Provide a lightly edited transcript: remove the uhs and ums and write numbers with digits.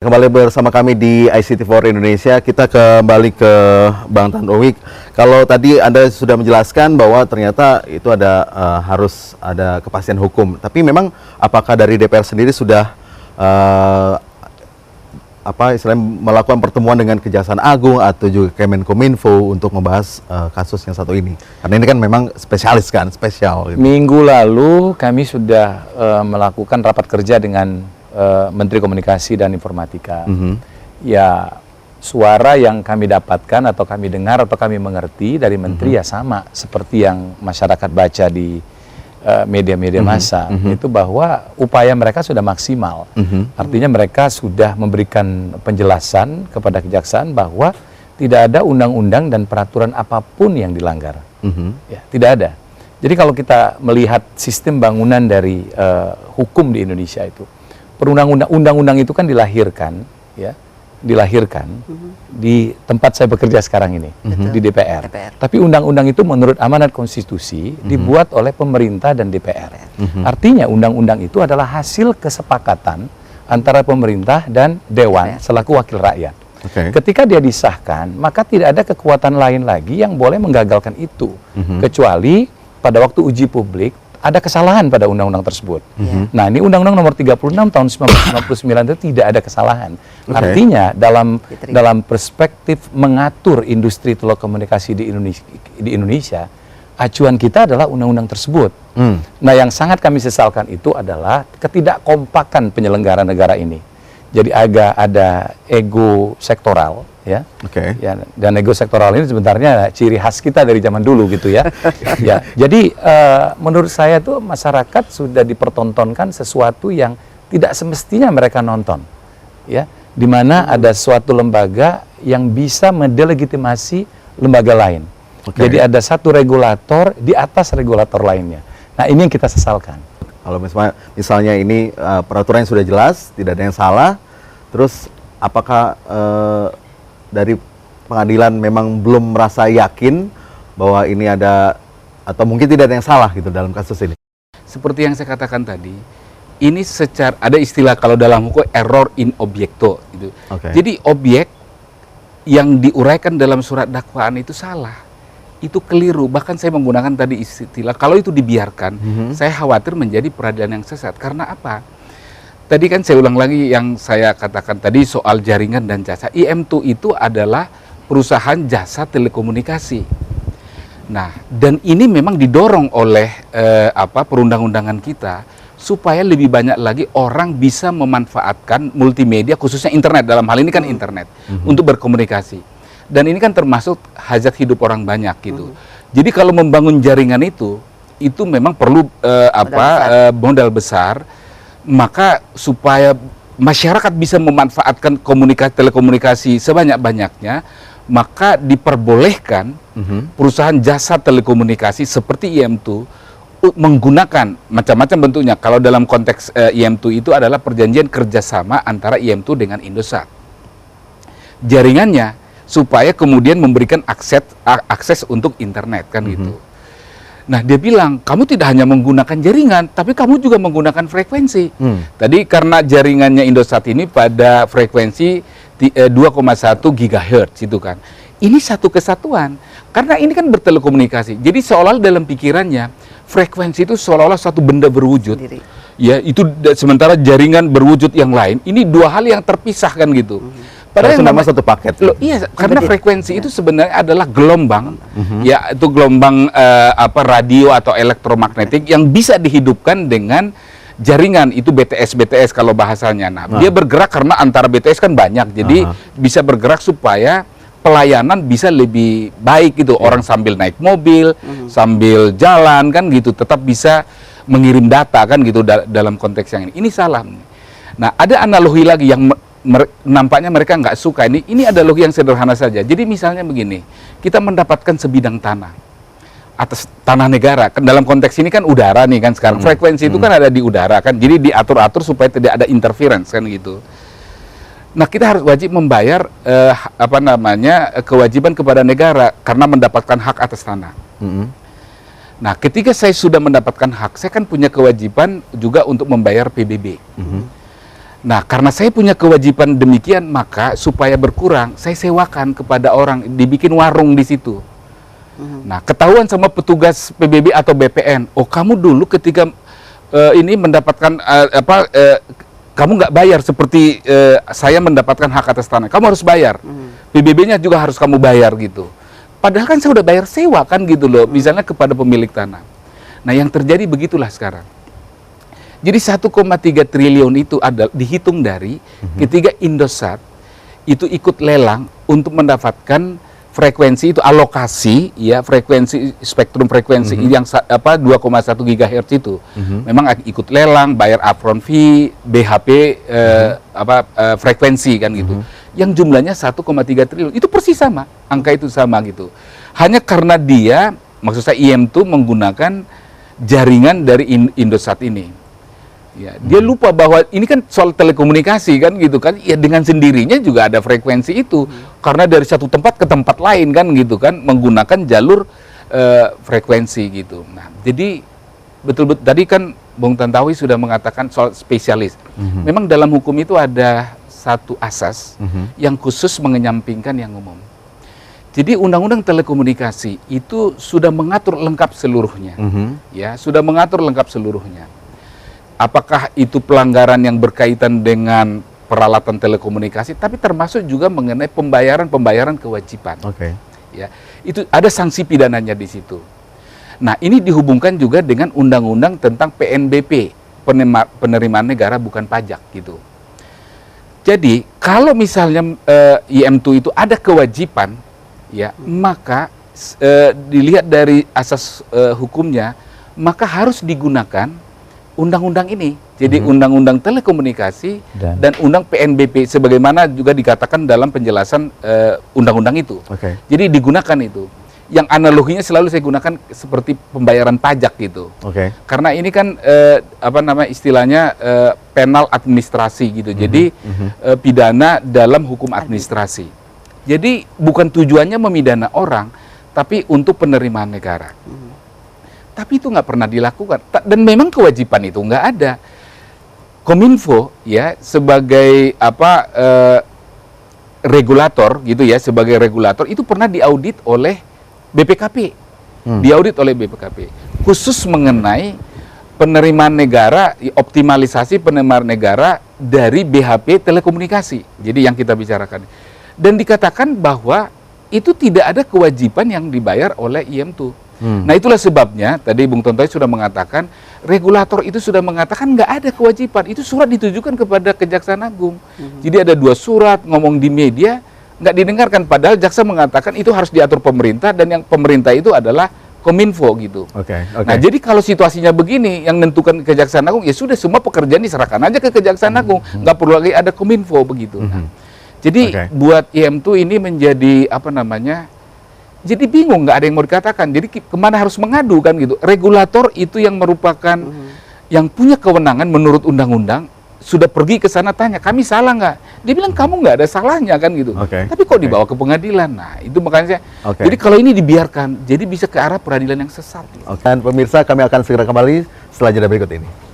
Kembali bersama kami di ICT4 Indonesia. Kita kembali ke Bang Tantowi. Kalau tadi Anda sudah menjelaskan bahwa ternyata itu ada harus ada kepastian hukum. Tapi memang apakah dari DPR sendiri sudah istilahnya melakukan pertemuan dengan Kejaksaan Agung atau juga Kemenkominfo untuk membahas kasus yang satu ini? Karena ini kan memang spesialis kan, spesial. Gitu. Minggu lalu kami sudah melakukan rapat kerja dengan Menteri Komunikasi dan Informatika. Ya, suara yang kami dapatkan atau kami dengar atau kami mengerti dari Menteri ya sama seperti yang masyarakat baca di media-media massa, itu bahwa upaya mereka sudah maksimal. Artinya mereka sudah memberikan penjelasan kepada Kejaksaan bahwa tidak ada undang-undang dan peraturan apapun yang dilanggar. Ya, tidak ada. Jadi kalau kita melihat sistem bangunan dari hukum di Indonesia itu, undang-undang itu kan dilahirkan di tempat saya bekerja sekarang ini, di DPR. Tapi undang-undang itu menurut amanat konstitusi dibuat oleh pemerintah dan DPR. Artinya undang-undang itu adalah hasil kesepakatan antara pemerintah dan Dewan selaku wakil rakyat. Ketika dia disahkan, maka tidak ada kekuatan lain lagi yang boleh menggagalkan itu, kecuali pada waktu uji publik ada kesalahan pada undang-undang tersebut. Nah, ini Undang-Undang Nomor 36 tahun 1999 itu tidak ada kesalahan. Artinya dalam perspektif mengatur industri telekomunikasi di Indonesia, acuan kita adalah undang-undang tersebut. Nah, yang sangat kami sesalkan itu adalah ketidakkompakan penyelenggara negara ini. Jadi agak ada ego sektoral, ya. Ya, dan ego sektoral ini sebenarnya ciri khas kita dari zaman dulu gitu ya. Ya, jadi menurut saya tuh masyarakat sudah dipertontonkan sesuatu yang tidak semestinya mereka nonton, ya. Di mana ada suatu lembaga yang bisa mendelegitimasi lembaga lain. Jadi ada satu regulator di atas regulator lainnya. Nah, ini yang kita sesalkan. Kalau misalnya ini peraturan yang sudah jelas, tidak ada yang salah, terus apakah dari pengadilan memang belum merasa yakin bahwa ini ada, atau mungkin tidak ada yang salah gitu dalam kasus ini? Seperti yang saya katakan tadi, ini secara ada istilah kalau dalam hukum error in objecto gitu. Jadi objek yang diuraikan dalam surat dakwaan itu salah. Itu keliru, bahkan saya menggunakan tadi istilah kalau itu dibiarkan, saya khawatir menjadi peradilan yang sesat. Karena apa? Tadi kan saya ulang lagi yang saya katakan tadi soal jaringan dan jasa. IM2 itu adalah perusahaan jasa telekomunikasi. Nah, dan ini memang didorong oleh perundang-undangan kita supaya lebih banyak lagi orang bisa memanfaatkan multimedia, khususnya internet, dalam hal ini kan internet, untuk berkomunikasi. Dan ini kan termasuk hajat hidup orang banyak gitu. Jadi kalau membangun jaringan itu memang perlu modal besar. Maka supaya masyarakat bisa memanfaatkan telekomunikasi sebanyak-banyaknya, maka diperbolehkan perusahaan jasa telekomunikasi seperti IM2 menggunakan macam-macam bentuknya. Kalau dalam konteks IM2 itu adalah perjanjian kerjasama antara IM2 dengan Indosat. Jaringannya supaya kemudian memberikan akses untuk internet kan gitu. Nah, dia bilang, kamu tidak hanya menggunakan jaringan, tapi kamu juga menggunakan frekuensi. Tadi karena jaringannya Indosat ini pada frekuensi 2,1 GHz itu kan. Ini satu kesatuan. Karena ini kan bertelekomunikasi. Jadi seolah dalam pikirannya, frekuensi itu seolah-olah satu benda berwujud. Ya, itu sementara jaringan berwujud yang lain. Ini dua hal yang terpisah kan gitu. Padahal nama satu paket. Loh, iya, karena frekuensi itu sebenarnya adalah gelombang, ya itu gelombang radio atau elektromagnetik yang bisa dihidupkan dengan jaringan, itu BTS kalau bahasanya. Nah, dia bergerak karena antara BTS kan banyak, jadi bisa bergerak supaya pelayanan bisa lebih baik gitu. Orang sambil naik mobil, sambil jalan kan gitu, tetap bisa mengirim data kan gitu dalam konteks yang ini. Ini salah. Nah, ada analogi lagi yang nampaknya mereka nggak suka. Ini adalah yang sederhana saja. Jadi misalnya begini, kita mendapatkan sebidang tanah atas tanah negara. Dalam konteks ini kan udara nih kan sekarang. Frekuensi itu kan ada di udara kan. Jadi diatur-atur supaya tidak ada interference kan gitu. Nah, kita harus wajib membayar kewajiban kepada negara karena mendapatkan hak atas tanah. Nah, ketika saya sudah mendapatkan hak, saya kan punya kewajiban juga untuk membayar PBB. Nah, karena saya punya kewajiban demikian, maka supaya berkurang, saya sewakan kepada orang, dibikin warung di situ. Nah, ketahuan sama petugas PBB atau BPN, oh kamu dulu ketika ini mendapatkan kamu nggak bayar seperti saya mendapatkan hak atas tanah, kamu harus bayar. PBB-nya juga harus kamu bayar gitu. Padahal kan saya udah bayar sewa kan gitu loh, misalnya kepada pemilik tanah. Nah, yang terjadi begitulah sekarang. Jadi 1,3 triliun itu dihitung dari ketika Indosat itu ikut lelang untuk mendapatkan frekuensi itu, alokasi ya, frekuensi spektrum frekuensi yang 2,1 GHz itu. Memang ikut lelang, bayar upfront fee, BHP frekuensi kan gitu. Yang jumlahnya 1,3 triliun. Itu persis sama, angka itu sama gitu. Hanya karena dia, maksud saya IM2 menggunakan jaringan dari Indosat ini. Ya, dia lupa bahwa ini kan soal telekomunikasi kan gitu kan, ya dengan sendirinya juga ada frekuensi itu, karena dari satu tempat ke tempat lain kan gitu kan, menggunakan jalur frekuensi gitu. Nah, jadi betul-betul tadi kan Bung Tantowi sudah mengatakan soal spesialis. Memang dalam hukum itu ada satu asas yang khusus mengenyampingkan yang umum. Jadi Undang-Undang Telekomunikasi itu sudah mengatur lengkap seluruhnya, ya sudah mengatur lengkap seluruhnya. Apakah itu pelanggaran yang berkaitan dengan peralatan telekomunikasi, tapi termasuk juga mengenai pembayaran kewajiban. Ya, itu ada sanksi pidananya di situ. Nah, ini dihubungkan juga dengan undang-undang tentang PNBP, penerimaan negara bukan pajak gitu. Jadi, kalau misalnya IM2 itu ada kewajiban, ya, maka dilihat dari asas hukumnya, maka harus digunakan undang-undang ini. Jadi undang-undang telekomunikasi dan undang PNBP sebagaimana juga dikatakan dalam penjelasan undang-undang itu. Jadi digunakan itu. Yang analoginya selalu saya gunakan seperti pembayaran pajak gitu. Karena ini kan istilahnya penal administrasi gitu. Jadi pidana dalam hukum administrasi. Jadi bukan tujuannya memidana orang, tapi untuk penerimaan negara. Tapi itu nggak pernah dilakukan, dan memang kewajiban itu nggak ada. Kominfo ya sebagai regulator gitu ya, sebagai regulator itu pernah diaudit oleh BPKP, diaudit oleh BPKP khusus mengenai penerimaan negara, optimalisasi penerimaan negara dari BHP telekomunikasi. Jadi yang kita bicarakan, dan dikatakan bahwa itu tidak ada kewajiban yang dibayar oleh IM2. Nah, itulah sebabnya tadi Bung Tantowi sudah mengatakan, regulator itu sudah mengatakan nggak ada kewajiban. Itu surat ditujukan kepada Kejaksaan Agung. Jadi ada 2 surat ngomong di media, nggak didengarkan. Padahal jaksa mengatakan itu harus diatur pemerintah, dan yang pemerintah itu adalah Kominfo gitu. Nah, jadi kalau situasinya begini, yang menentukan Kejaksaan Agung, ya sudah semua pekerjaan diserahkan aja ke Kejaksaan Agung. Nggak perlu lagi ada Kominfo begitu. Nah, jadi buat IM2 ini menjadi jadi bingung, nggak ada yang mau dikatakan. Jadi kemana harus mengadu kan gitu. Regulator itu yang merupakan yang punya kewenangan menurut undang-undang, sudah pergi ke sana tanya, kami salah nggak? Dia bilang kamu nggak ada salahnya kan gitu. Tapi kok dibawa ke pengadilan? Nah, itu makanya jadi kalau ini dibiarkan, jadi bisa ke arah peradilan yang sesat. Dan pemirsa, kami akan segera kembali setelah jeda berikut ini.